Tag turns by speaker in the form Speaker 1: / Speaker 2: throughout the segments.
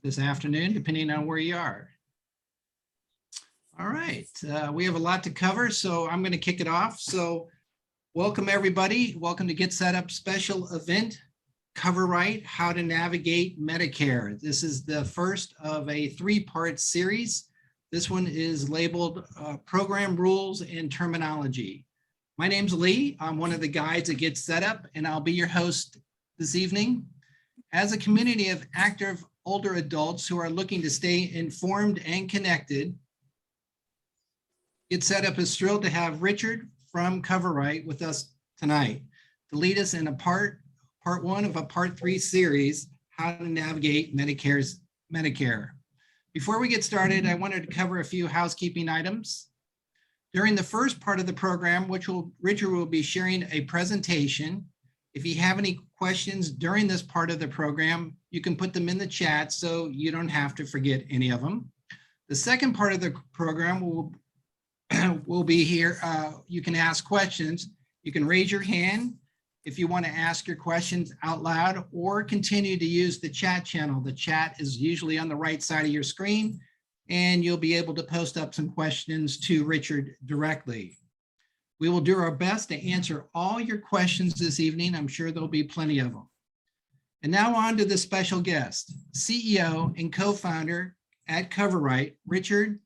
Speaker 1: this afternoon, depending on where you are. All right, we have a lot to cover, so I'm going to kick it off. So welcome, everybody. Welcome to GetSetUp special event, CoverRight, How to Navigate Medicare. This is the first of a three-part series. This one is labeled Program Rules and Terminology. My name's Lee. I'm one of the guides at GetSetUp, and I'll be your host this evening. As a community of active older adults who are looking to stay informed and connected, GetSetUp is thrilled to have Richard from CoverRight with us tonight to lead us in a part one of a part 3 series, How to Navigate Medicare. Before we get started, I wanted to cover a few housekeeping items. During the first part of the program, Richard will be sharing a presentation. If you have any questions during this part of the program, you can put them in the chat so you don't have to forget any of them. The second part of the program will be here. You can ask questions. You can raise your hand if you want to ask your questions out loud, or continue to use the chat channel. The chat is usually on the right side of your screen, and you'll be able to post up some questions to Richard directly. We will do our best to answer all your questions this evening. I'm sure there'll be plenty of them. And now on to the special guest, CEO and co-founder at CoverRight. Richard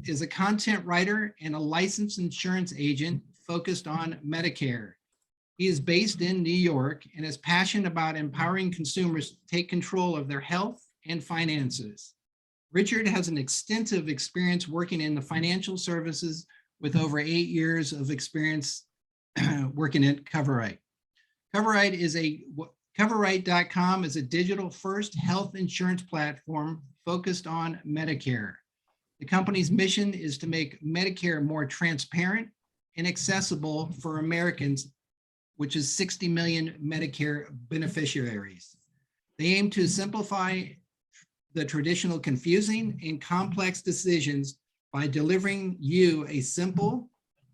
Speaker 1: is a content writer and a licensed insurance agent focused on Medicare. He is based in New York and is passionate about empowering consumers to take control of their health and finances. Richard has an extensive experience working in the financial services with over 8 years of experience working at CoverRight. CoverRight.com is a digital-first health insurance platform focused on Medicare. The company's mission is to make Medicare more transparent and accessible for Americans, which is 60 million Medicare beneficiaries. They aim to simplify the traditional confusing and complex decisions by delivering you a simple,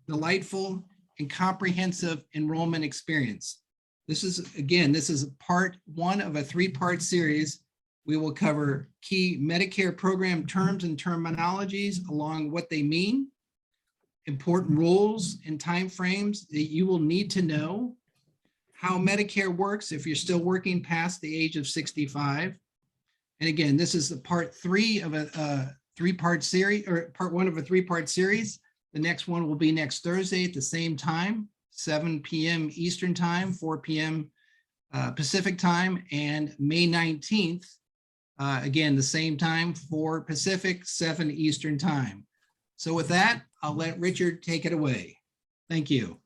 Speaker 1: delightful, and comprehensive enrollment experience. This is part 1 of a 3-part series. We will cover key Medicare program terms and terminologies along what they mean, important rules and timeframes that you will need to know, how Medicare works if you're still working past the age of 65. And again, this is the part 3 of a 3-part series, or part 1 of a 3-part series. The next one will be next Thursday at the same time, 7 p.m. Eastern time, 4 p.m. Pacific time, and May 19th, again, the same time, 4 Pacific, 7 Eastern time. So with that, I'll let Richard take it away. Thank you.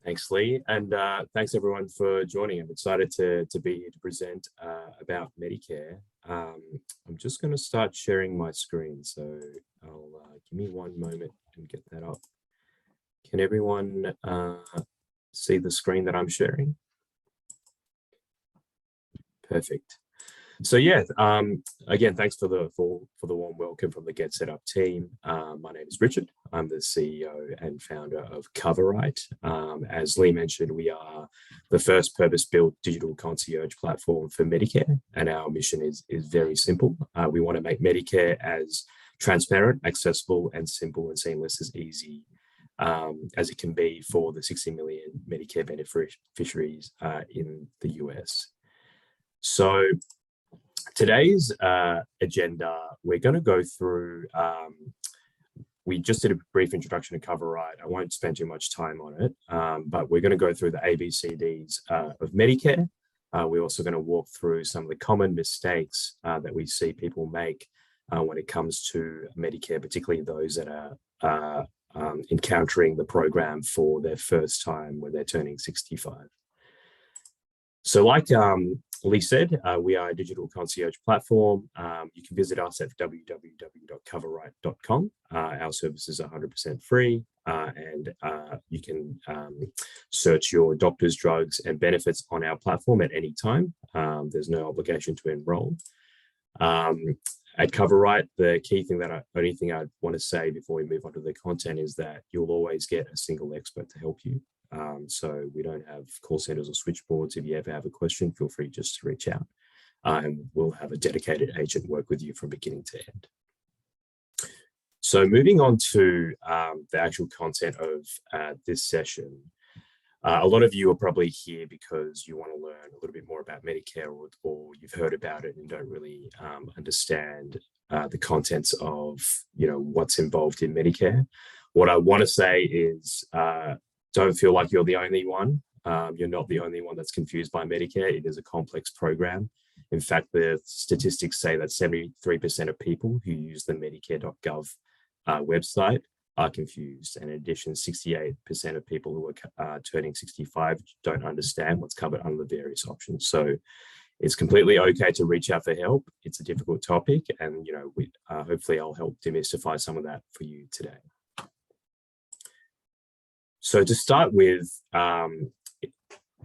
Speaker 2: Thanks, Lee, and thanks everyone for joining. I'm excited to be here to present about Medicare. I'm just going to start sharing my screen, so I'll give me one moment and get that up. Can everyone see the screen that I'm sharing? Perfect. So yeah, again, thanks for the warm welcome from the GetSetUp team. My name is Richard. I'm the CEO and founder of CoverRight. As Lee mentioned, we are the first purpose-built digital concierge platform for Medicare, and our mission is very simple. We want to make Medicare as transparent, accessible, and simple and seamless as easy as it can be for the 60 million Medicare beneficiaries in the US. So today's agenda, we're going to go through, we just did a brief introduction to CoverRight. I won't spend too much time on it, but we're going to go through the ABCDs of Medicare. We're also going to walk through some of the common mistakes that we see people make when it comes to Medicare, particularly those that are encountering the program for their first time when they're turning 65. So like Lee said, we are a digital concierge platform. You can visit us at www.coverright.com. Our services are 100% free, and you can search your doctor's drugs and benefits on our platform at any time. There's no obligation to enroll. At CoverRight, the key thing only thing I want to say before we move on to the content is that you'll always get a single expert to help you. So we don't have call centers or switchboards. If you ever have a question, feel free just to reach out. and we'll have a dedicated agent work with you from beginning to end. So moving on to the actual content of this session. A lot of you are probably here because you want to learn a little bit more about Medicare, or you've heard about it and don't really understand the contents of what's involved in Medicare. What I want to say is don't feel like you're the only one. You're not the only one that's confused by Medicare. It is a complex program. In fact, the statistics say that 73% of people who use the Medicare.gov website are confused. And in addition, 68% of people who are turning 65 don't understand what's covered under the various options. So it's completely okay to reach out for help. It's a difficult topic, and hopefully I'll help demystify some of that for you today. So to start with,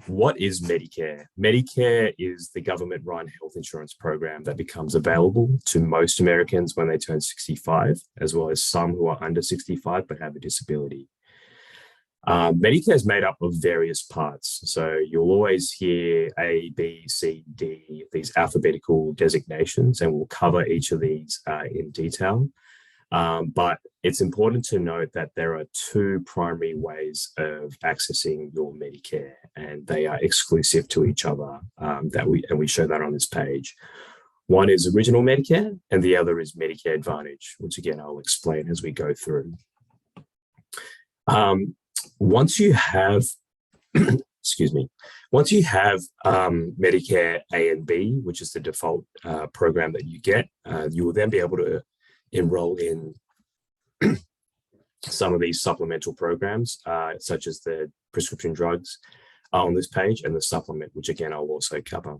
Speaker 2: what is Medicare? Medicare is the government-run health insurance program that becomes available to most Americans when they turn 65, as well as some who are under 65 but have a disability. Medicare is made up of various parts. So you'll always hear A, B, C, D, these alphabetical designations, and we'll cover each of these in detail. But it's important to note that there are two primary ways of accessing your Medicare, and they are exclusive to each other. We show that on this page. One is Original Medicare, and the other is Medicare Advantage, which again I'll explain as we go through. Once you have, excuse me, once you have Medicare A and B, which is the default program that you get, you will then be able to enroll in some of these supplemental programs, such as the prescription drugs on this page and the supplement, which again I'll also cover.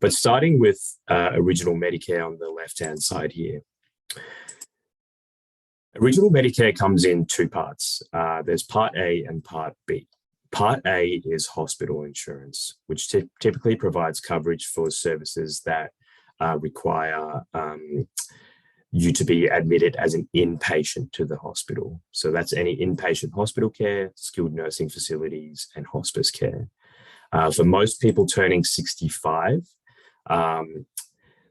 Speaker 2: But starting with Original Medicare on the left-hand side here. Original Medicare comes in two parts. There's Part A and Part B. Part A is hospital insurance, which typically provides coverage for services that require you to be admitted as an inpatient to the hospital. So that's any inpatient hospital care, skilled nursing facilities, and hospice care. For most people turning 65,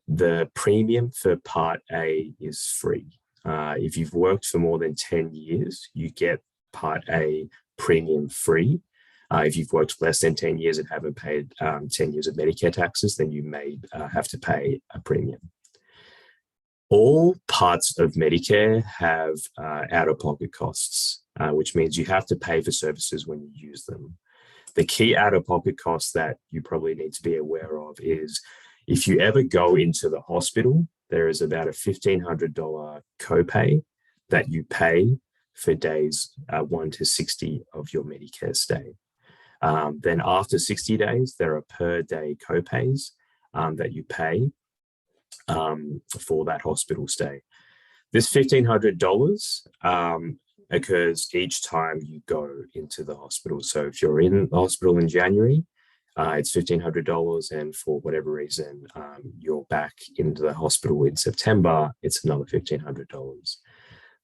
Speaker 2: the premium for Part A is free. If you've worked for more than 10 years, you get Part A premium free. If you've worked less than 10 years and haven't paid 10 years of Medicare taxes, then you may have to pay a premium. All parts of Medicare have out-of-pocket costs, which means you have to pay for services when you use them. The key out-of-pocket costs that you probably need to be aware of is if you ever go into the hospital, there is about a $1,500 copay that you pay for days 1 to 60 of your Medicare stay. Then after 60 days, there are per day copays that you pay for that hospital stay. This $1,500 occurs each time you go into the hospital. So if you're in the hospital in January, it's $1,500, and for whatever reason you're back into the hospital in September, it's another $1,500.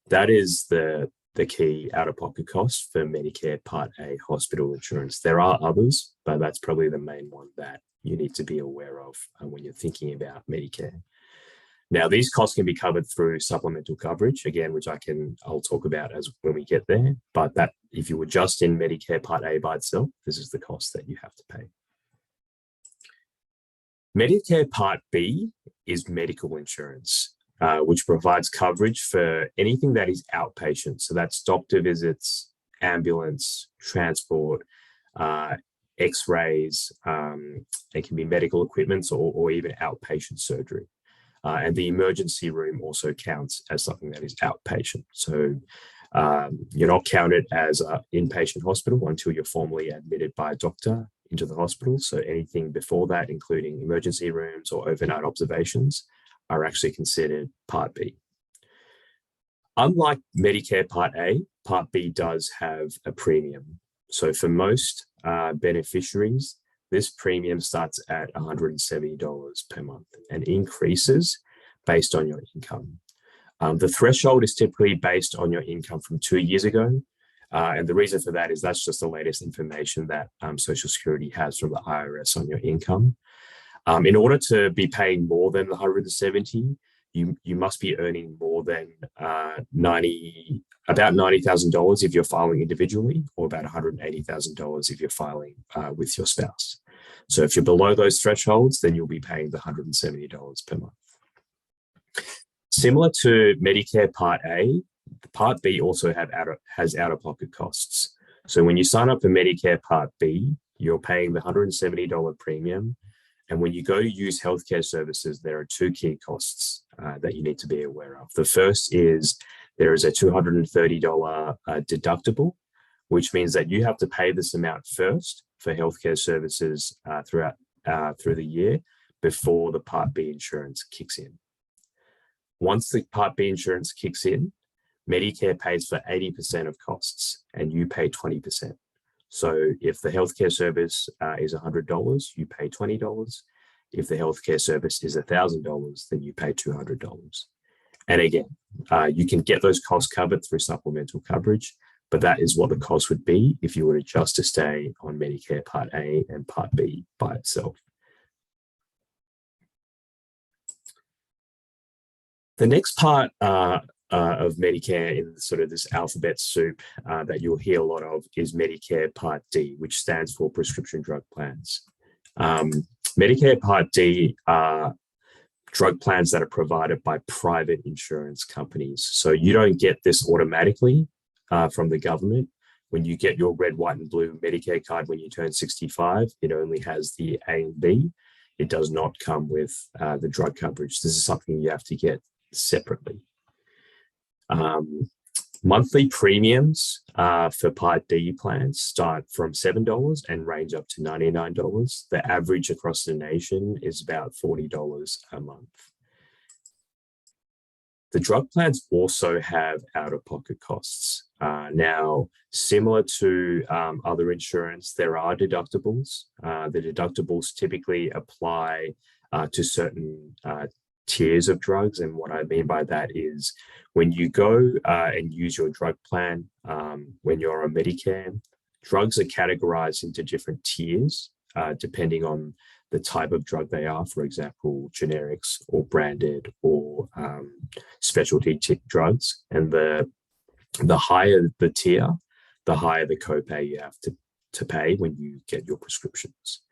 Speaker 2: That is the key out-of-pocket cost for Medicare Part A hospital insurance. There are others, but that's probably the main one that you need to be aware of when you're thinking about Medicare. Now, these costs can be covered through supplemental coverage, again, which I'll talk about when we get there. But that, if you were just in Medicare Part A by itself, this is the cost that you have to pay. Medicare Part B is medical insurance, which provides coverage for anything that is outpatient. So that's doctor visits, ambulance, transport, x-rays, it can be medical equipment or even outpatient surgery. And the emergency room also counts as something that is outpatient. So you're not counted as an inpatient hospital until you're formally admitted by a doctor into the hospital. So anything before that, including emergency rooms or overnight observations, are actually considered Part B. Unlike Medicare Part A, Part B does have a premium. So for most beneficiaries, this premium starts at $170 per month and increases based on your income. The threshold is typically based on your income from 2 years ago. And the reason for that is that's just the latest information that Social Security has from the IRS on your income. In order to be paying more than 170, you must be earning more than about $90,000 if you're filing individually, or about $180,000 if you're filing with your spouse. So if you're below those thresholds, then you'll be paying the $170 per month. Similar to Medicare Part A, Part B also has out-of-pocket costs. So when you sign up for Medicare Part B, you're paying the $170 premium. And when you go to use healthcare services, there are two key costs that you need to be aware of. The first is there is a $230 deductible, which means that you have to pay this amount first for healthcare services through the year before the Part B insurance kicks in. Once the Part B insurance kicks in, Medicare pays for 80% of costs and you pay 20%. So if the healthcare service is $100, you pay $20. If the healthcare service is $1,000, then you pay $200. And again, you can get those costs covered through supplemental coverage, but that is what the cost would be if you were to just to stay on Medicare Part A and Part B by itself. The next part of Medicare in sort of this alphabet soup that you'll hear a lot of is Medicare Part D, which stands for prescription drug plans. Medicare Part D are drug plans that are provided by private insurance companies. So you don't get this automatically from the government. When you get your red, white, and blue Medicare card when you turn 65, it only has the A and B. It does not come with the drug coverage. This is something you have to get separately. Monthly premiums for Part D plans start from $7 and range up to $99. The average across the nation is about $40 a month. The drug plans also have out-of-pocket costs. Now, similar to other insurance, there are deductibles. The deductibles typically apply to certain tiers of drugs. And what I mean by that is when you go and use your drug plan, when you're on Medicare, drugs are categorized into different tiers depending on the type of drug they are. For example, generics or branded or specialty drugs. And the higher the tier, the higher the copay you have to pay when you get your prescriptions.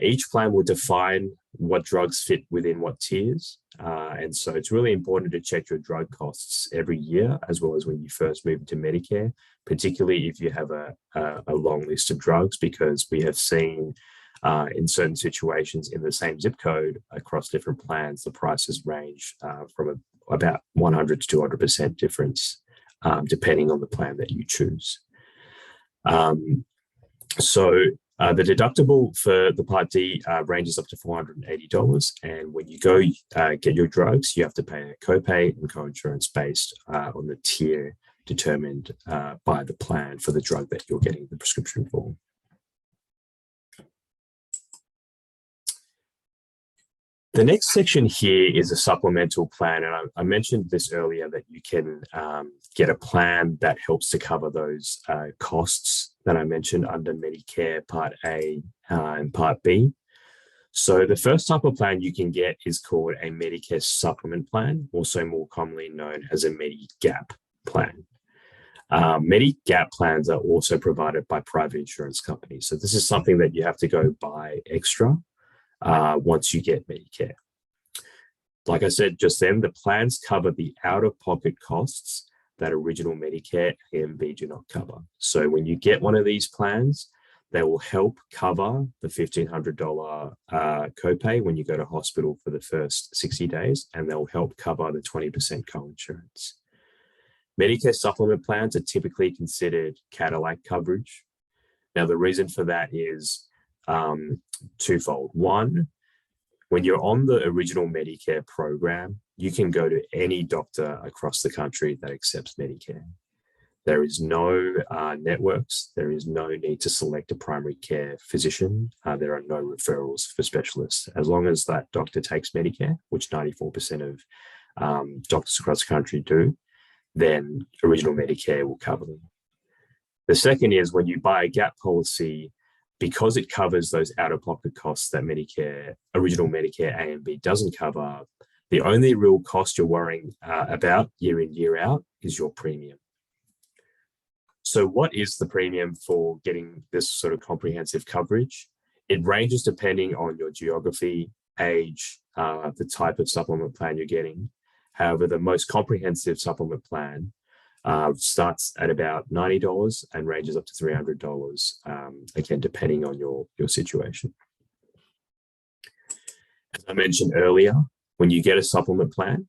Speaker 2: Each plan will define what drugs fit within what tiers. And so it's really important to check your drug costs every year, as well as when you first move into Medicare, particularly if you have a long list of drugs, because we have seen in certain situations in the same zip code across different plans, the prices range from about 100 to 200% difference, depending on the plan that you choose. The deductible for the Part D ranges up to $480. And when you go get your drugs, you have to pay a copay and coinsurance based on the tier determined by the plan for the drug that you're getting the prescription for. The next section here is a supplemental plan. And I mentioned this earlier that you can get a plan that helps to cover those costs that I mentioned under Medicare Part A and Part B. So the first type of plan you can get is called a Medicare Supplement Plan, also more commonly known as a Medigap plan. Medigap plans are also provided by private insurance companies. So this is something that you have to go buy extra once you get Medicare. Like I said just then, the plans cover the out-of-pocket costs that original Medicare A and B do not cover. So when you get one of these plans, they will help cover the $1,500 copay when you go to hospital for the first 60 days, and they'll help cover the 20% coinsurance. Medicare supplement plans are typically considered Cadillac coverage. Now, the reason for that is twofold. One, when you're on the original Medicare program, you can go to any doctor across the country that accepts Medicare. There is no networks. There is no need to select a primary care physician. There are no referrals for specialists. As long as that doctor takes Medicare, which 94% of doctors across the country do, then original Medicare will cover them. The second is when you buy a gap policy, because it covers those out-of-pocket costs that original Medicare A and B doesn't cover, the only real cost you're worrying about year in, year out is your premium. So what is the premium for getting this sort of comprehensive coverage? It ranges depending on your geography, age, the type of supplement plan you're getting. However, the most comprehensive supplement plan starts at about $90 and ranges up to $300, again, depending on your situation. As I mentioned earlier, when you get a supplement plan,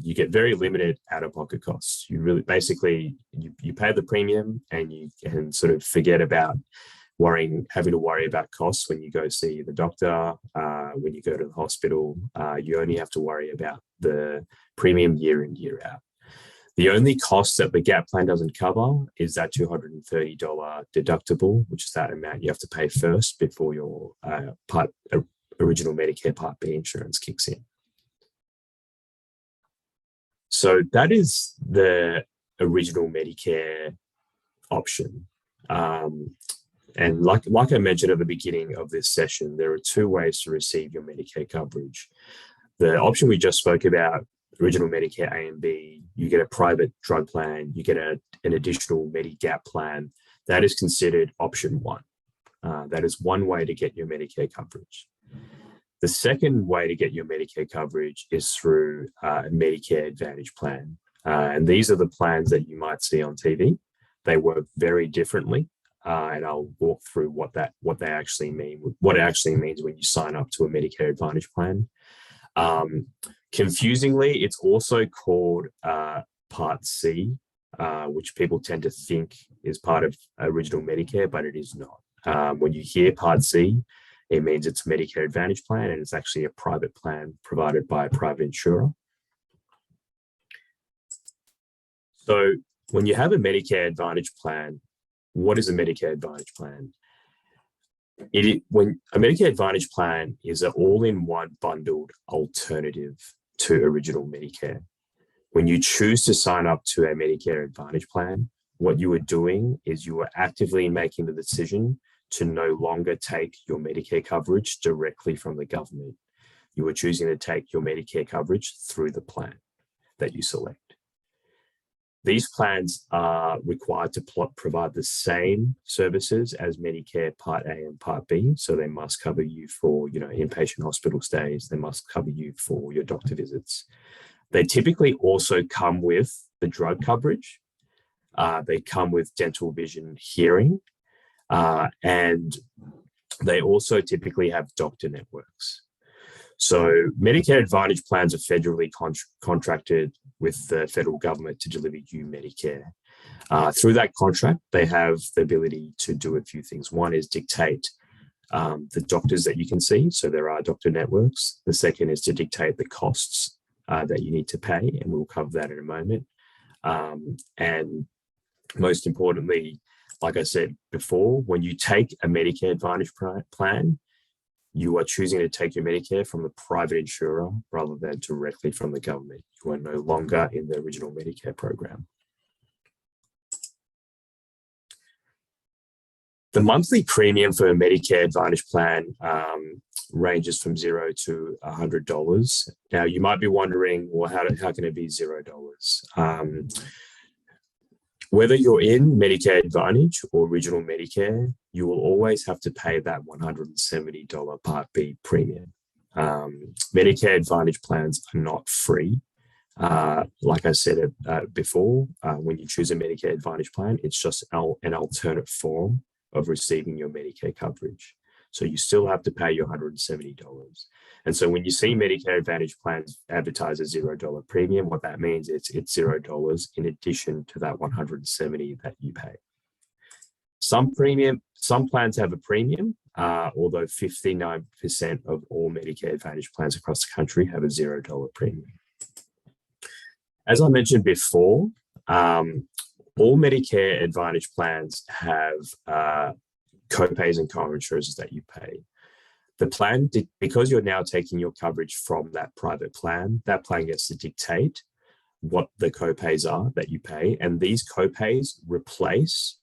Speaker 2: you get very limited out-of-pocket costs. You really basically you pay the premium and you can sort of forget about having to worry about costs when you go see the doctor, when you go to the hospital. You only have to worry about the premium year in, year out. The only cost that the GAP plan doesn't cover is that $230 deductible, which is that amount you have to pay first before your original Medicare Part B insurance kicks in. So that is the original Medicare option. And like I mentioned at the beginning of this session, there are two ways to receive your Medicare coverage. The option we just spoke about, original Medicare A and B, you get a private drug plan, you get an additional Medigap plan. That is considered option one. That is one way to get your Medicare coverage. The second way to get your Medicare coverage is through a Medicare Advantage plan. And these are the plans that you might see on TV. They work very differently. And I'll walk through what they actually mean, what it actually means when you sign up to a Medicare Advantage plan. Confusingly, it's also called Part C, which people tend to think is part of original Medicare, but it is not. When you hear Part C, it means it's a Medicare Advantage plan, and it's actually a private plan provided by a private insurer. So when you have a Medicare Advantage plan, what is a Medicare Advantage plan? When a Medicare Advantage plan is an all-in-one bundled alternative to original Medicare. When you choose to sign up to a Medicare Advantage plan, what you are doing is you are actively making the decision to no longer take your Medicare coverage directly from the government. You are choosing to take your Medicare coverage through the plan that you select. These plans are required to provide the same services as Medicare Part A and Part B. So they must cover you for, inpatient hospital stays. They must cover you for your doctor visits. They typically also come with the drug coverage. They come with dental, vision, hearing, and they also typically have doctor networks. So Medicare Advantage plans are federally contracted with the federal government to deliver you Medicare. Through that contract, they have the ability to do a few things. One is dictate the doctors that you can see. So there are doctor networks. The second is to dictate the costs that you need to pay, and we'll cover that in a moment. And most importantly, like I said before, when you take a Medicare Advantage plan, you are choosing to take your Medicare from the private insurer rather than directly from the government. You are no longer in the original Medicare program. The monthly premium for a Medicare Advantage plan ranges from $0 to $100. Now, you might be wondering, well, how can it be $0? Whether you're in Medicare Advantage or original Medicare, you will always have to pay that $170 Part B premium. Medicare Advantage plans are not free. Like I said before, when you choose a Medicare Advantage plan, it's just an alternate form of receiving your Medicare coverage. So you still have to pay your $170. And so when you see Medicare Advantage plans advertised as $0 premium, what that means is it's $0 in addition to that $170 that you pay. Some plans have a premium, although 59% of all Medicare Advantage plans across the country have a $0 premium. As I mentioned before, all Medicare Advantage plans have co-pays and co-insurances that you pay. The plan, because you're now taking your coverage from that private plan, that plan gets to dictate what the co-pays are that you pay, and these co-pays replace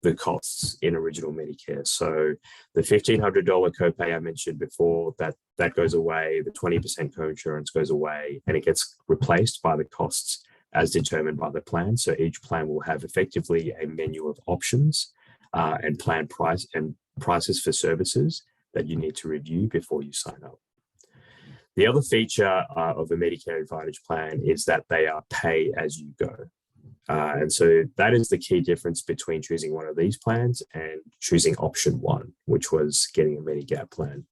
Speaker 2: the costs in original Medicare. So the $1,500 copay I mentioned before, that goes away, the 20% coinsurance goes away, and it gets replaced by the costs as determined by the plan. So each plan will have effectively a menu of options and plan price and prices for services that you need to review before you sign up. The other feature of a Medicare Advantage plan is that they are pay as you go. And so that is the key difference between choosing one of these plans and choosing option one, which was getting a Medigap plan.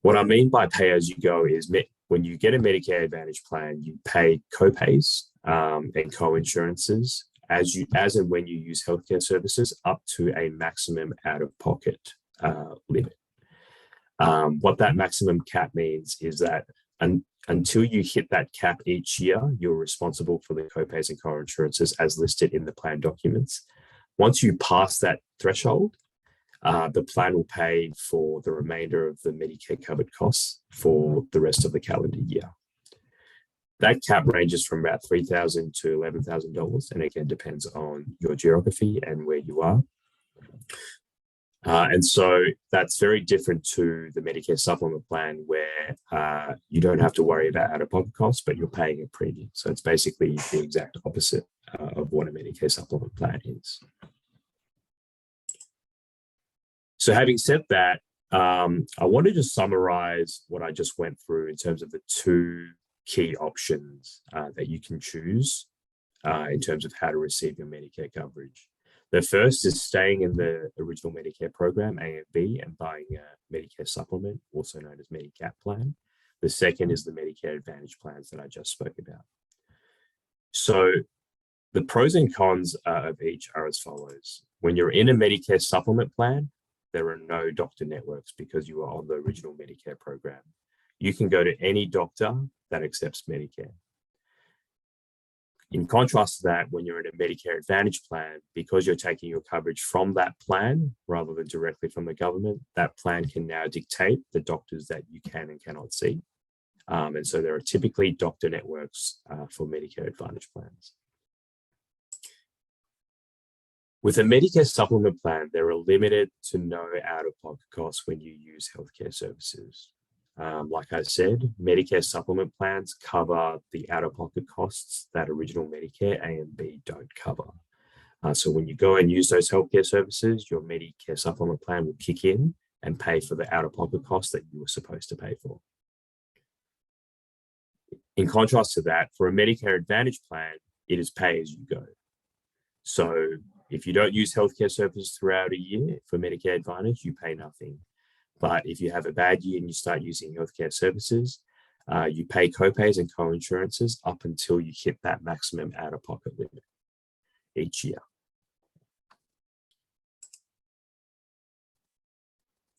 Speaker 2: What I mean by pay as you go is when you get a Medicare Advantage plan, you pay copays and co-insurances as and when you use healthcare services up to a maximum out-of-pocket limit. What that maximum cap means is that until you hit that cap each year, you're responsible for the copays and co-insurances as listed in the plan documents. Once you pass that threshold, the plan will pay for the remainder of the Medicare covered costs for the rest of the calendar year. That cap ranges from about $3,000 to $11,000, and again depends on your geography and where you are. And so that's very different to the Medicare supplement plan where you don't have to worry about out-of-pocket costs, but you're paying a premium. So it's basically the exact opposite of what a Medicare supplement plan is. So having said that, I wanted to summarize what I just went through in terms of the two key options that you can choose in terms of how to receive your Medicare coverage. The first is staying in the original Medicare program, A and B, and buying a Medicare supplement, also known as Medigap plan. The second is the Medicare Advantage plans that I just spoke about. So the pros and cons of each are as follows. When you're in a Medicare supplement plan, there are no doctor networks because you are on the original Medicare program. You can go to any doctor that accepts Medicare. In contrast to that, when you're in a Medicare Advantage plan, because you're taking your coverage from that plan rather than directly from the government, that plan can now dictate the doctors that you can and cannot see. And so there are typically doctor networks for Medicare Advantage plans. With a Medicare supplement plan, there are limited to no out-of-pocket costs when you use healthcare services. Like I said, Medicare supplement plans cover the out-of-pocket costs that original Medicare A and B don't cover. So when you go and use those healthcare services, your Medicare supplement plan will kick in and pay for the out-of-pocket costs that you were supposed to pay for. In contrast to that, for a Medicare Advantage plan, it is pay as you go. So if you don't use healthcare services throughout a year for Medicare Advantage, you pay nothing. But if you have a bad year and you start using healthcare services, you pay copays and co-insurances up until you hit that maximum out-of-pocket limit each year.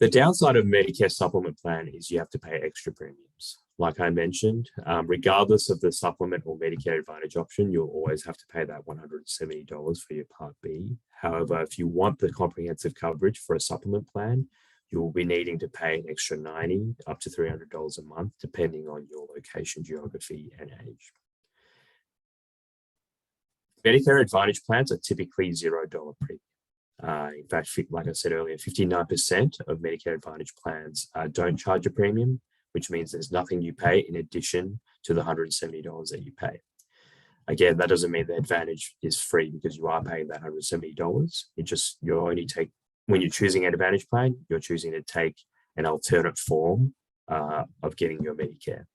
Speaker 2: The downside of Medicare supplement plan is you have to pay extra premiums. Like I mentioned, regardless of the supplement or Medicare Advantage option, you'll always have to pay that $170 for your Part B. However, if you want the comprehensive coverage for a supplement plan, you'll be needing to pay an extra $90 up to $300 a month, depending on your location, geography, and age. Medicare Advantage plans are typically $0 premium. In fact, like I said earlier, 59% of Medicare Advantage plans don't charge a premium, which means there's nothing you pay in addition to the $170 that you pay. Again, that doesn't mean the Advantage is free because you are paying that $170. When you're choosing an Advantage plan, you're choosing to take an alternate form of getting your Medicare.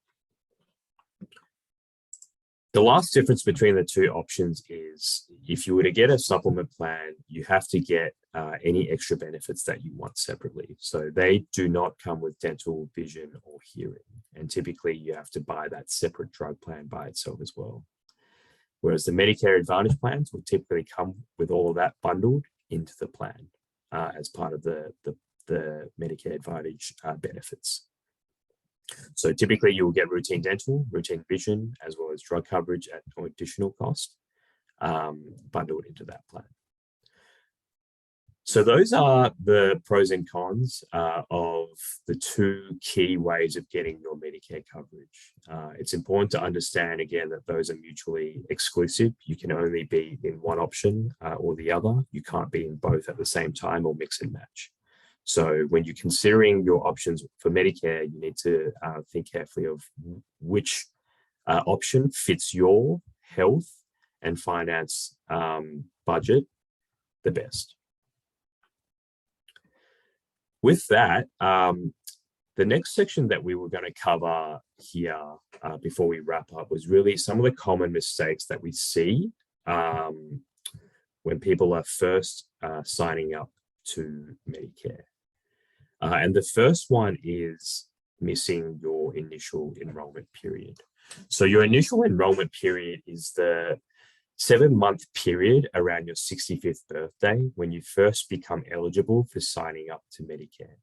Speaker 2: The last difference between the two options is if you were to get a supplement plan, you have to get any extra benefits that you want separately. So they do not come with dental, vision, or hearing. And typically you have to buy that separate drug plan by itself as well. Whereas the Medicare Advantage plans will typically come with all of that bundled into the plan as part of the Medicare Advantage benefits. So typically you will get routine dental, routine vision, as well as drug coverage at no additional cost bundled into that plan. So those are the pros and cons of the two key ways of getting your Medicare coverage. It's important to understand, again, that those are mutually exclusive. You can only be in one option or the other. You can't be in both at the same time or mix and match. So when you're considering your options for Medicare, you need to think carefully of which option fits your health and finance budget the best. With that, the next section that we were going to cover here before we wrap up was really some of the common mistakes that we see when people are first signing up to Medicare. And the first one is missing your initial enrollment period. So your initial enrollment period is the 7-month period around your 65th birthday when you first become eligible for signing up to Medicare.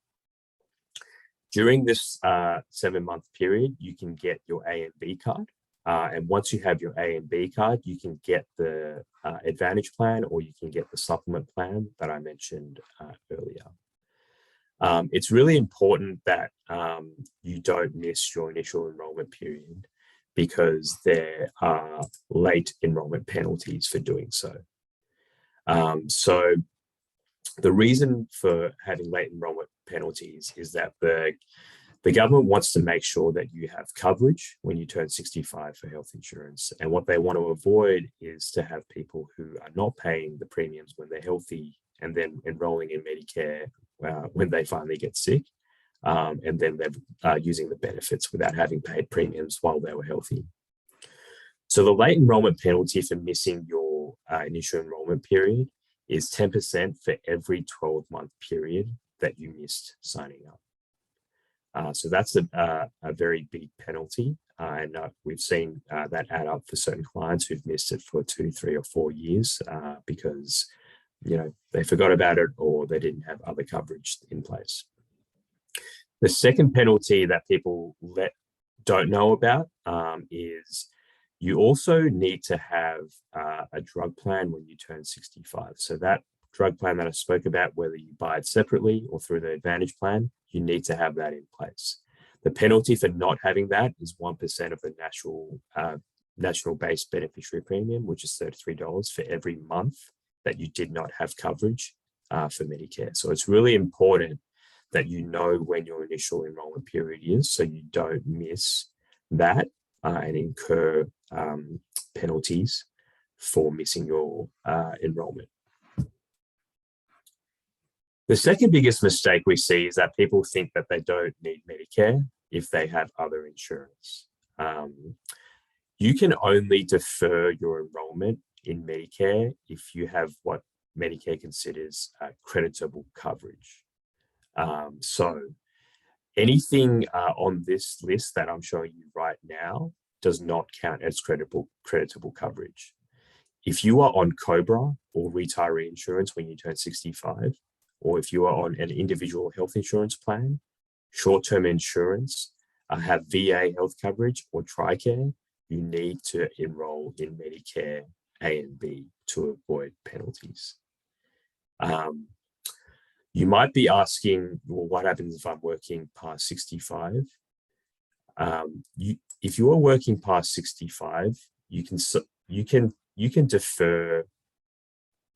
Speaker 2: During this 7-month period, you can get your A and B card. And once you have your A and B card, you can get the Advantage plan or you can get the supplement plan that I mentioned earlier. It's really important that you don't miss your initial enrollment period because there are late enrollment penalties for doing so. So the reason for having late enrollment penalties is that the government wants to make sure that you have coverage when you turn 65 for health insurance. And what they want to avoid is to have people who are not paying the premiums when they're healthy and then enrolling in Medicare when they finally get sick. And then they're using the benefits without having paid premiums while they were healthy. So the late enrollment penalty for missing your initial enrollment period is 10% for every 12-month period that you missed signing up. So that's a very big penalty. And we've seen that add up for certain clients who've missed it for 2, 3, or 4 years because they forgot about it or they didn't have other coverage in place. The second penalty that people don't know about is you also need to have a drug plan when you turn 65. So that drug plan that I spoke about, whether you buy it separately or through the Advantage plan, you need to have that in place. The penalty for not having that is 1% of the national base beneficiary premium, which is $33 for every month that you did not have coverage for Medicare. So it's really important that you know when your initial enrollment period is so you don't miss that and incur penalties for missing your enrollment. The second biggest mistake we see is that people think that they don't need Medicare if they have other insurance. You can only defer your enrollment in Medicare if you have what Medicare considers creditable coverage. So anything on this list that I'm showing you right now does not count as creditable coverage. If you are on COBRA or retiree insurance when you turn 65, or if you are on an individual health insurance plan, short-term insurance, have VA health coverage or TRICARE, you need to enroll in Medicare A and B to avoid penalties. You might be asking, well, what happens if I'm working past 65? If you are working past 65, you can defer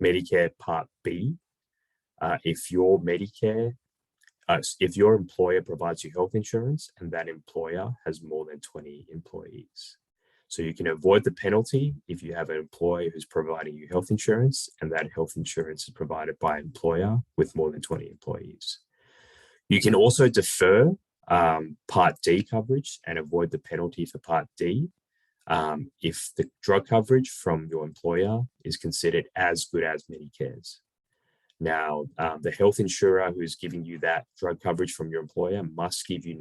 Speaker 2: Medicare Part B if your employer provides you health insurance and that employer has more than 20 employees. So you can avoid the penalty if you have an employer who's providing you health insurance and that health insurance is provided by an employer with more than 20 employees. You can also defer Part D coverage and avoid the penalty for Part D if the drug coverage from your employer is considered as good as Medicare's. Now, the health insurer who's giving you that drug coverage from your employer must give you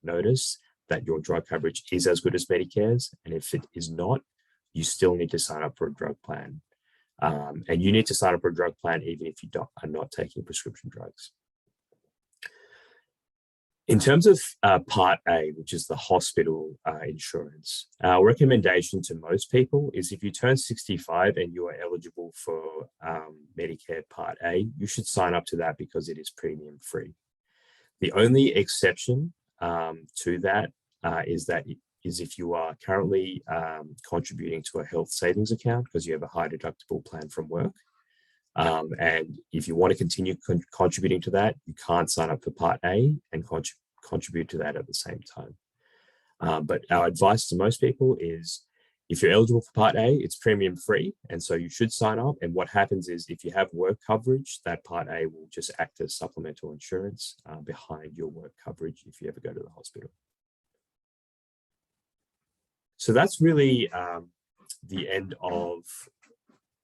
Speaker 2: notice that your drug coverage is as good as Medicare's. And if it is not, you still need to sign up for a drug plan. And you need to sign up for a drug plan even if you are not taking prescription drugs. In terms of Part A, which is the hospital insurance, our recommendation to most people is if you turn 65 and you are eligible for Medicare Part A, you should sign up to that because it is premium free. The only exception to that is if you are currently contributing to a health savings account because you have a high deductible plan from work. And if you want to continue contributing to that, you can't sign up for Part A and contribute to that at the same time. But our advice to most people is if you're eligible for Part A, it's premium free. And so you should sign up. And what happens is if you have work coverage, that Part A will just act as supplemental insurance behind your work coverage if you ever go to the hospital. So that's really the end of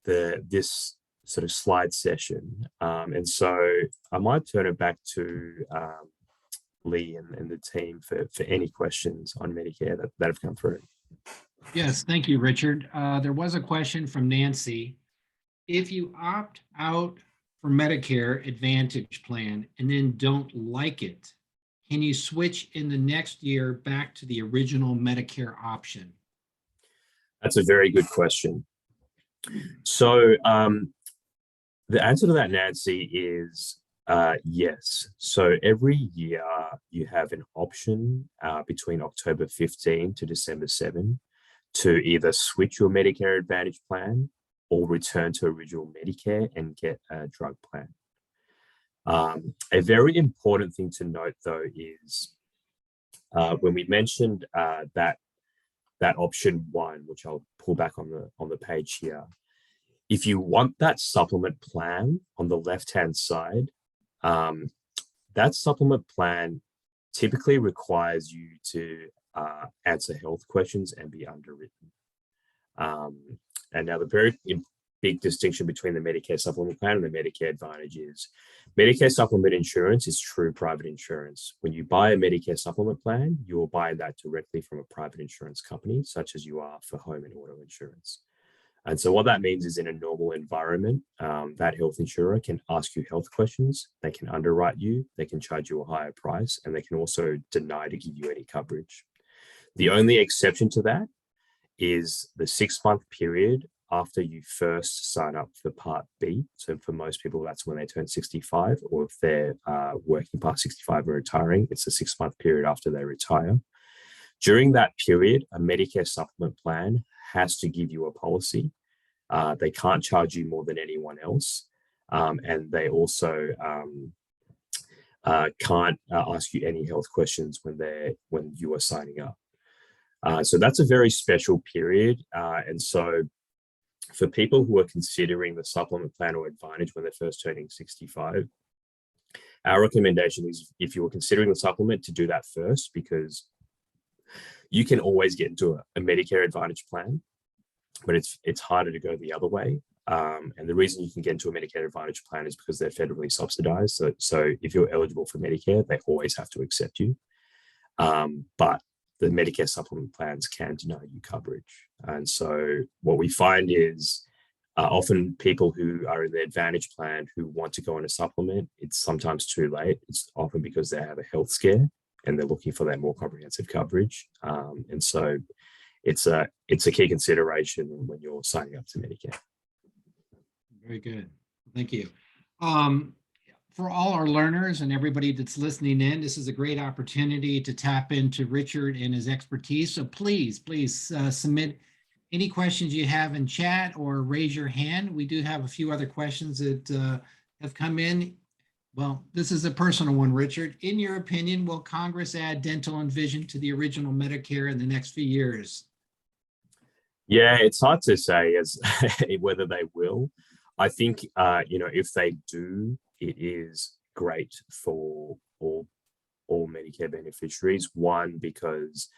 Speaker 2: this sort of slide session. And so I might turn it back to Lee and the team for any questions on Medicare that have come through.
Speaker 1: Yes, thank you, Richard. There was a question from Nancy. If you opt out for Medicare Advantage plan and then don't like it, can you switch in the next year back to the original Medicare option?
Speaker 2: That's a very good question. So the answer to that, Nancy, is yes. So every year you have an option between October 15 to December 7 to either switch your Medicare Advantage plan or return to original Medicare and get a drug plan. A very important thing to note, though, is when we mentioned that option 1, which I'll pull back on the page here. If you want that supplement plan on the left-hand side, that supplement plan typically requires you to answer health questions and be underwritten. And now the very big distinction between the Medicare supplement plan and the Medicare Advantage is Medicare supplement insurance is true private insurance. When you buy a Medicare supplement plan, you're buying that directly from a private insurance company, such as you are for home and auto insurance. And so what that means is in a normal environment, that health insurer can ask you health questions, they can underwrite you, they can charge you a higher price, and they can also deny to give you any coverage. The only exception to that is the 6-month period after you first sign up for Part B. So for most people, that's when they turn 65, or if they're working past 65 and retiring, it's a 6-month period after they retire. During that period, a Medicare supplement plan has to give you a policy. They can't charge you more than anyone else. And they also can't ask you any health questions when you are signing up. So that's a very special period. And so for people who are considering the supplement plan or Advantage when they're first turning 65, our recommendation is if you're considering the supplement to do that first, because you can always get into a Medicare Advantage plan, but it's harder to go the other way. And the reason you can get into a Medicare Advantage plan is because they're federally subsidized. So if you're eligible for Medicare, they always have to accept you. But the Medicare supplement plans can deny you coverage. And so what we find is often people who are in the Advantage plan who want to go on a supplement, it's sometimes too late. It's often because they have a health scare and they're looking for that more comprehensive coverage. And so it's a key consideration when you're signing up to Medicare.
Speaker 1: Very good. Thank you. For all our learners and everybody that's listening in, this is a great opportunity to tap into Richard and his expertise. So please submit any questions you have in chat or raise your hand. We do have a few other questions that have come in. Well, this is a personal one, Richard. In your opinion, will Congress add dental and vision to the original Medicare in the next few years?
Speaker 2: Yeah, it's hard to say as whether they will. I think, if they do, it is great for all Medicare beneficiaries. One, because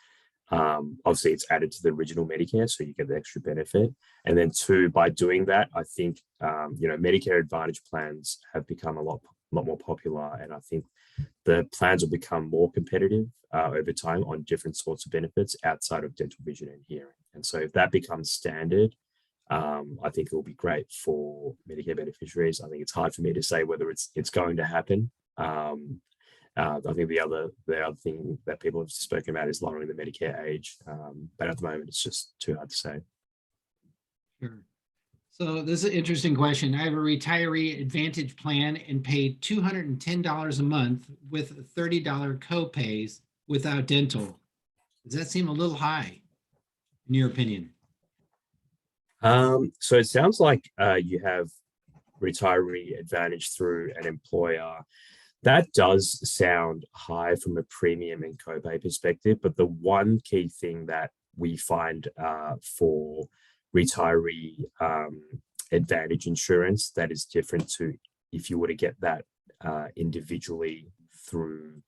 Speaker 2: obviously it's added to the original Medicare, so you get the extra benefit. And then 2, by doing that, I think, Medicare Advantage plans have become a lot more popular. And I think the plans will become more competitive over time on different sorts of benefits outside of dental, vision, and hearing. And so if that becomes standard, I think it will be great for Medicare beneficiaries. I think it's hard for me to say whether it's going to happen. I think the other thing that people have spoken about is lowering the Medicare age, but at the moment it's just too hard to say.
Speaker 1: Sure. So this is an interesting question. I have a retiree advantage plan and paid $210 a month with $30 co-pays without dental. Does that seem a little high, in your opinion?
Speaker 2: So it sounds like you have retiree advantage through an employer. That does sound high from a premium and copay perspective, but the one key thing that we find for retiree advantage insurance that is different to if you were to get that individually through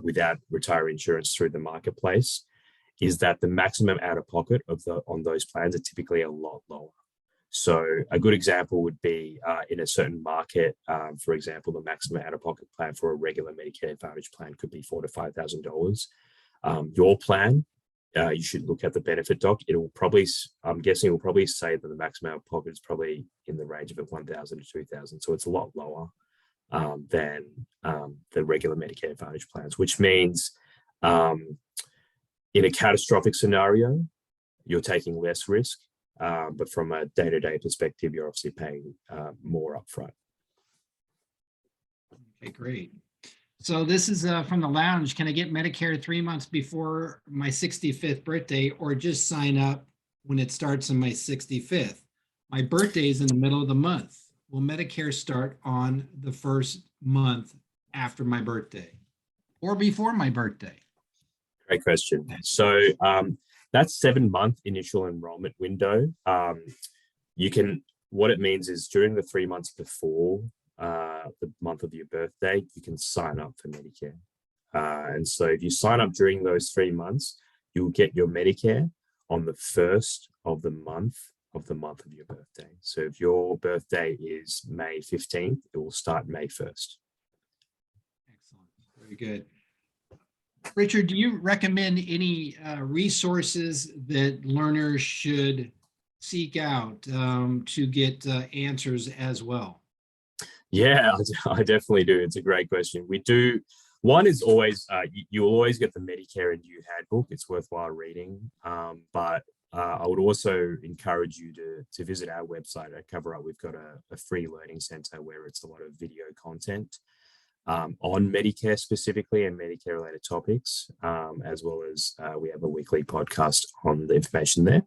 Speaker 2: without retiree insurance through the marketplace is that the maximum out of pocket on those plans are typically a lot lower. So a good example would be in a certain market, for example, the maximum out-of-pocket plan for a regular Medicare Advantage plan could be $4,000 to $5,000. Your plan, you should look at the benefit doc. It will probably, I'm guessing, it will probably say that the maximum out-of-pocket is probably in the range of $1,000 to $2,000. So it's a lot lower than the regular Medicare Advantage plans, which means in a catastrophic scenario, you're taking less risk. But from a day-to-day perspective, you're obviously paying more upfront.
Speaker 1: Okay, great. So this is from the lounge. Can I get Medicare 3 months before my 65th birthday or just sign up when it starts on my 65th? My birthday is in the middle of the month. Will Medicare start on the first month after my birthday or before my birthday?
Speaker 2: Great question. So that's 7-month initial enrollment window. What it means is during the 3 months before the month of your birthday, you can sign up for Medicare. And so if you sign up during those 3 months, you'll get your Medicare on the first of the month of your birthday. So if your birthday is May 15th, it will start May 1st.
Speaker 1: Excellent. Very good. Richard, do you recommend any resources that learners should seek out to get answers as well?
Speaker 2: Yeah, I definitely do. It's a great question. We do. One is always, you'll always get the Medicare and You handbook. It's worthwhile reading. But I would also encourage you to visit our website at CoverRight. We've got a free learning center where it's a lot of video content on Medicare specifically and Medicare related topics, as well as we have a weekly podcast on the information there.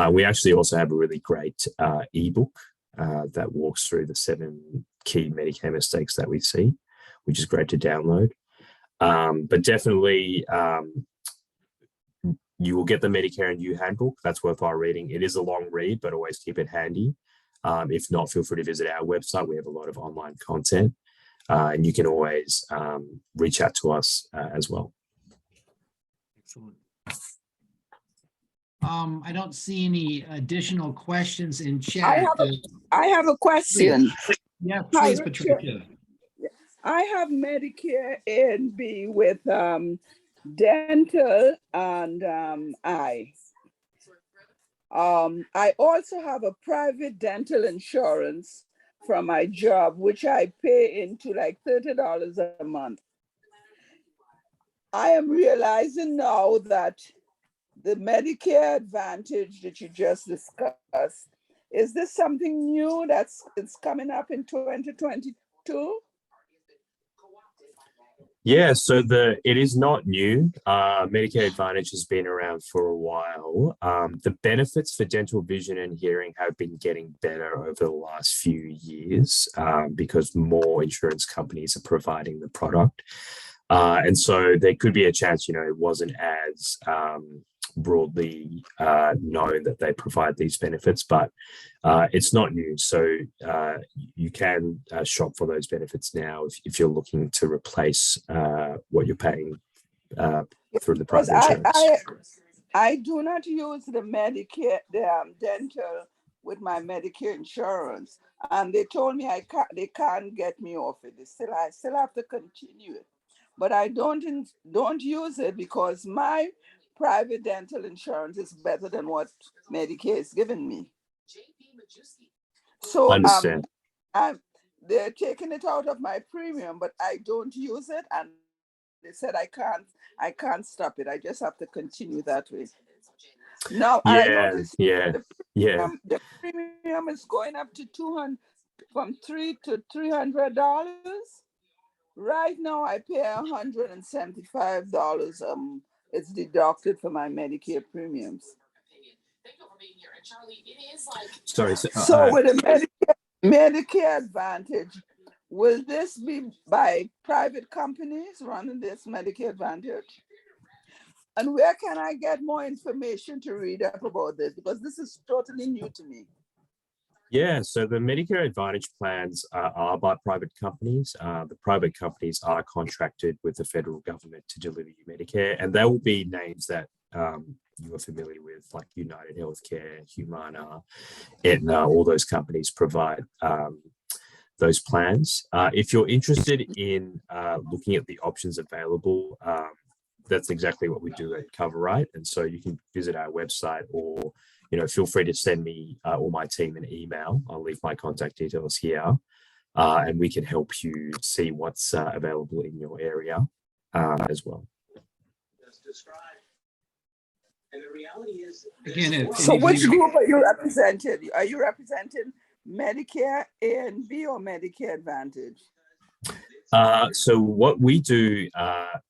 Speaker 2: We actually also have a really great ebook that walks through the 7 key Medicare mistakes that we see, which is great to download. But definitely you will get the Medicare and You handbook. That's worthwhile reading. It is a long read, but always keep it handy. If not, feel free to visit our website. We have a lot of online content. And you can always reach out to us as well.
Speaker 1: Excellent. I don't see any additional questions in chat.
Speaker 3: I have a question.
Speaker 1: Yeah, please,
Speaker 3: Hi,
Speaker 1: Patricia.
Speaker 3: I have Medicare A and B with dental and eye. I also have a private dental insurance from my job, which I pay into like $30 a month. I am realizing now that the Medicare Advantage that you just discussed, is this something new it's coming up in 2022?
Speaker 2: Yeah, so it is not new. Medicare Advantage has been around for a while. The benefits for dental, vision, and hearing have been getting better over the last few years because more insurance companies are providing the product. And so there could be a chance, it wasn't as broadly known that they provide these benefits, but it's not new. So you can shop for those benefits now if you're looking to replace what you're paying through the private insurance.
Speaker 3: I do not use the Medicare, dental with my Medicare insurance, and they told me they can't get me off it. I still have to continue it, but I don't use it because my private dental insurance is better than what Medicare is giving me. So
Speaker 2: understand.
Speaker 3: they're taking it out of my premium, but I don't use it, and they said I can't stop it. I just have to continue that way. Now, and I
Speaker 2: Yeah,
Speaker 3: noticed
Speaker 2: yeah, yeah.
Speaker 3: the premium is going up to 200, from $300 to $300. Right now, I pay $175. It's deducted for my Medicare premiums.
Speaker 2: Sorry.
Speaker 3: So with a Medicare Advantage, will this be by private companies running this Medicare Advantage? And where can I get more information to read up about this? Because this is totally new to me.
Speaker 2: Yeah, so the Medicare Advantage plans are by private companies. The private companies are contracted with the federal government to deliver you Medicare, and there will be names that you are familiar with, like United Healthcare, Humana, Aetna. All those companies provide those plans. If you're interested in looking at the options available, that's exactly what we do at CoverRight, and so you can visit our website, or feel free to send me or my team an email. I'll leave my contact details here, and we can help you see what's available in your area as well.
Speaker 1: Again,
Speaker 3: so which group are you representing? Are you representing Medicare A and B or Medicare Advantage?
Speaker 2: So what we do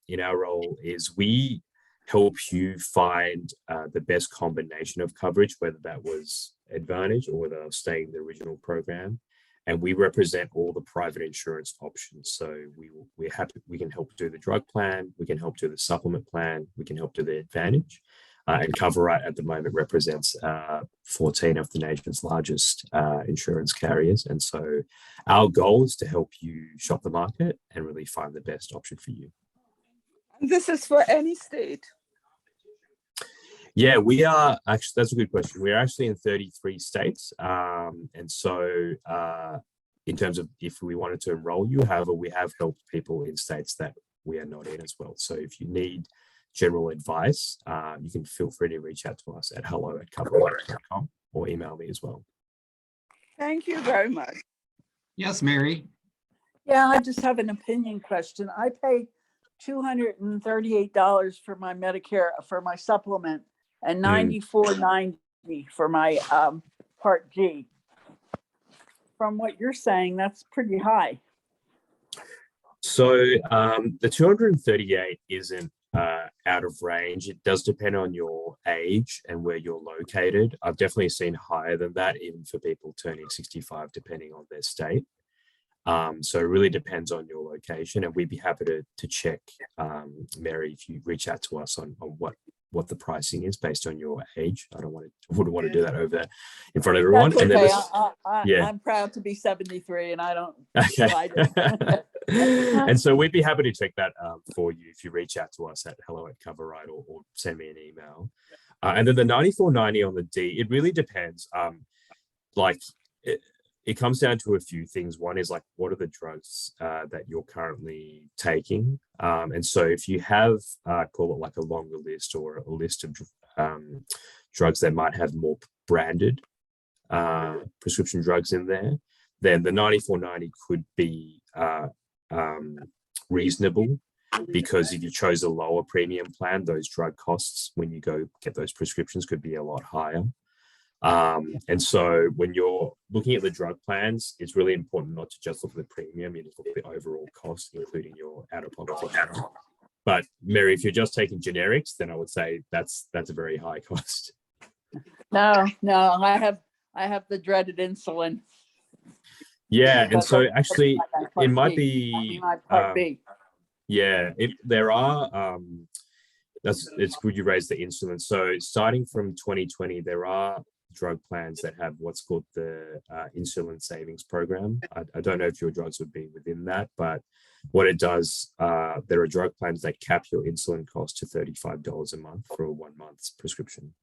Speaker 2: in our role is we help you find the best combination of coverage, whether that was Advantage or whether staying the original program. And we represent all the private insurance options. So we're happy, we can help do the drug plan, we can help do the supplement plan, we can help do the Advantage. And CoverRight at the moment represents 14 of the nation's largest insurance carriers. And so our goal is to help you shop the market and really find the best option for you.
Speaker 3: This is for any state?
Speaker 2: Yeah, we are actually, that's a good question. We're actually in 33 states. And so in terms of if we wanted to enroll you, however, we have helped people in states that we are not in as well. So if you need general advice, you can feel free to reach out to us at hello@coverright.com or email me as well.
Speaker 3: Thank you very much.
Speaker 1: Yes, Mary.
Speaker 4: Yeah, I just have an opinion question. I pay $238 for my Medicare, for my supplement, and $94.90 for my Part G. From what you're saying, that's pretty high.
Speaker 2: So the 238 isn't out of range. It does depend on your age and where you're located. I've definitely seen higher than that, even for people turning 65, depending on their state. So it really depends on your location, and we'd be happy to check, Mary, if you reach out to us on what the pricing is based on your age. I wouldn't want to do that over in front of everyone.
Speaker 4: That's
Speaker 2: And
Speaker 4: okay.
Speaker 2: then
Speaker 4: I'm proud to be 73 and I don't
Speaker 2: okay.
Speaker 4: slide it.
Speaker 2: And so we'd be happy to check that for you if you reach out to us at hello@coverright or send me an email. And then the $94.90 on the D, it really depends. It comes down to a few things. One is like, what are the drugs that you're currently taking? And so if you have, call it like a longer list or a list of drugs that might have more branded prescription drugs in there, then the $94.90 could be reasonable, because if you chose a lower premium plan, those drug costs when you go get those prescriptions could be a lot higher. And so when you're looking at the drug plans, it's really important not to just look at the premium, you just look at the overall cost, including your out-of-pocket. But Mary, if you're just taking generics, then I would say that's a very high cost.
Speaker 4: No, I have the dreaded insulin.
Speaker 2: Yeah, and so actually it might be
Speaker 4: my Part B.
Speaker 2: Yeah, there are it's good you raised the insulin. So starting from 2020, there are drug plans that have what's called the insulin savings program. I don't know if your drugs would be within that, but what it does, there are drug plans that cap your insulin cost to $35 a month for a 1 month's prescription.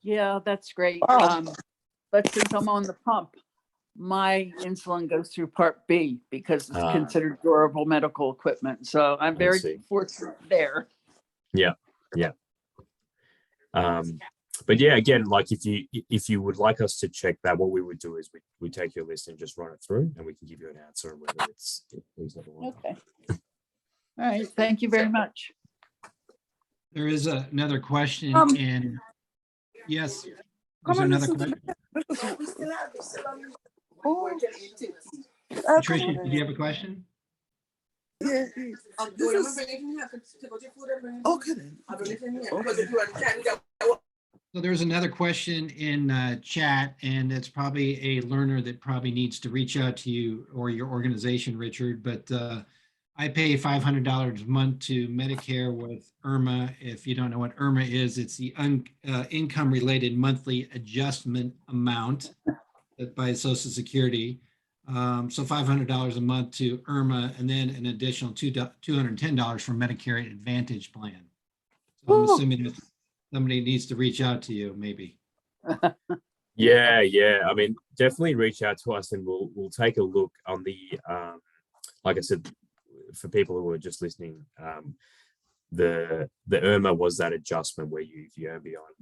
Speaker 4: Yeah, that's great. But since I'm on the pump, my insulin goes through Part B because it's considered durable medical equipment. So I'm very fortunate there.
Speaker 2: Yeah. but yeah, again, like if you would like us to check that, what we would do is we take your list and just run it through, and we can give you an answer on whether it's reasonable or not.
Speaker 4: Okay. All right. Thank you very much.
Speaker 1: There is another question in, yes, there's
Speaker 3: Come on,
Speaker 1: another
Speaker 3: listen to
Speaker 1: question.
Speaker 3: Oh,
Speaker 1: Patricia, did you have a question?
Speaker 3: yeah. Okay then.
Speaker 1: So there's another question in chat, and it's probably a learner that probably needs to reach out to you or your organization, Richard. But I pay $500 a month to Medicare with IRMA. If you don't know what IRMA is, it's the income-related monthly adjustment amount by Social Security. So $500 a month to IRMA, and then an additional $210 for Medicare Advantage plan. So I'm assuming that somebody needs to reach out to you, maybe.
Speaker 2: Yeah. I mean, definitely reach out to us, and we'll take a look on the like I said, for people who are just listening, the IRMA was that adjustment where if you earn beyond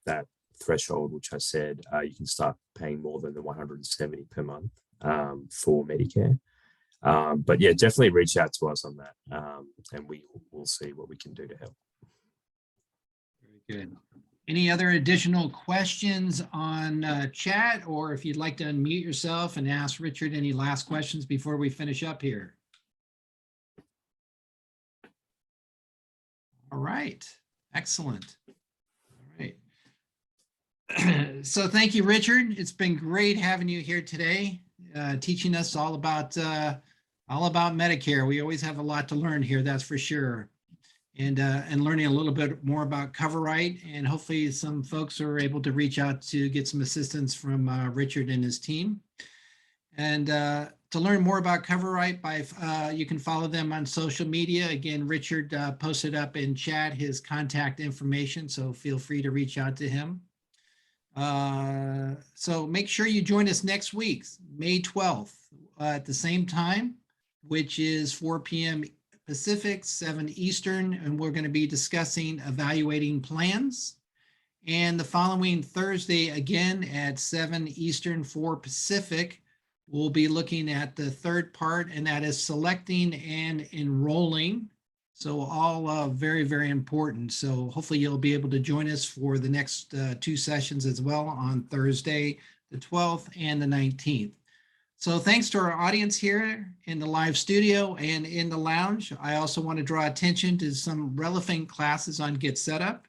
Speaker 2: that threshold, which I said, you can start paying more than the $170 per month for Medicare. But yeah, definitely reach out to us on that, and we'll see what we can do to help.
Speaker 1: Very good. Any other additional questions on chat, or if you'd like to unmute yourself and ask Richard any last questions before we finish up here? All right, excellent. All right. So thank you, Richard. It's been great having you here today, teaching us all about Medicare. We always have a lot to learn here, that's for sure. And learning a little bit more about CoverRight, and hopefully some folks are able to reach out to get some assistance from Richard and his team. And to learn more about CoverRight, you can follow them on social media. Again, Richard posted up in chat his contact information, so feel free to reach out to him. So make sure you join us next week, May 12th, at the same time, which is 4 p.m. Pacific, 7 Eastern, and we're going to be discussing evaluating plans. And the following Thursday, again at 7 Eastern, 4 Pacific, we'll be looking at the third part, and that is selecting and enrolling. So all very, very important. So hopefully you'll be able to join us for the next 2 sessions as well on Thursday, the 12th and the 19th. So thanks to our audience here in the live studio and in the lounge. I also want to draw attention to some relevant classes on GetSetUp.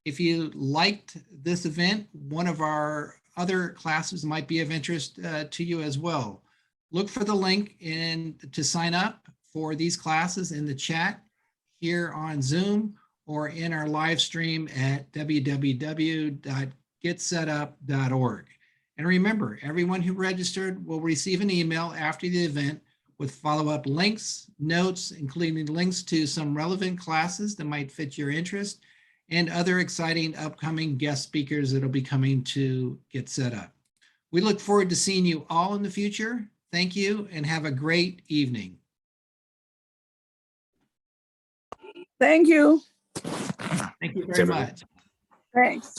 Speaker 1: If you liked this event, one of our other classes might be of interest to you as well. Look for the link to sign up for these classes in the chat here on Zoom or in our live stream at www.getsetup.org. And remember, everyone who registered will receive an email after the event with follow-up links, notes, including links to some relevant classes that might fit your interest, and other exciting upcoming guest speakers that will be coming to GetSetUp. We look forward to seeing you all in the future. Thank you and have a great evening.
Speaker 3: Thank you.
Speaker 1: Thank you very much.
Speaker 3: Thanks.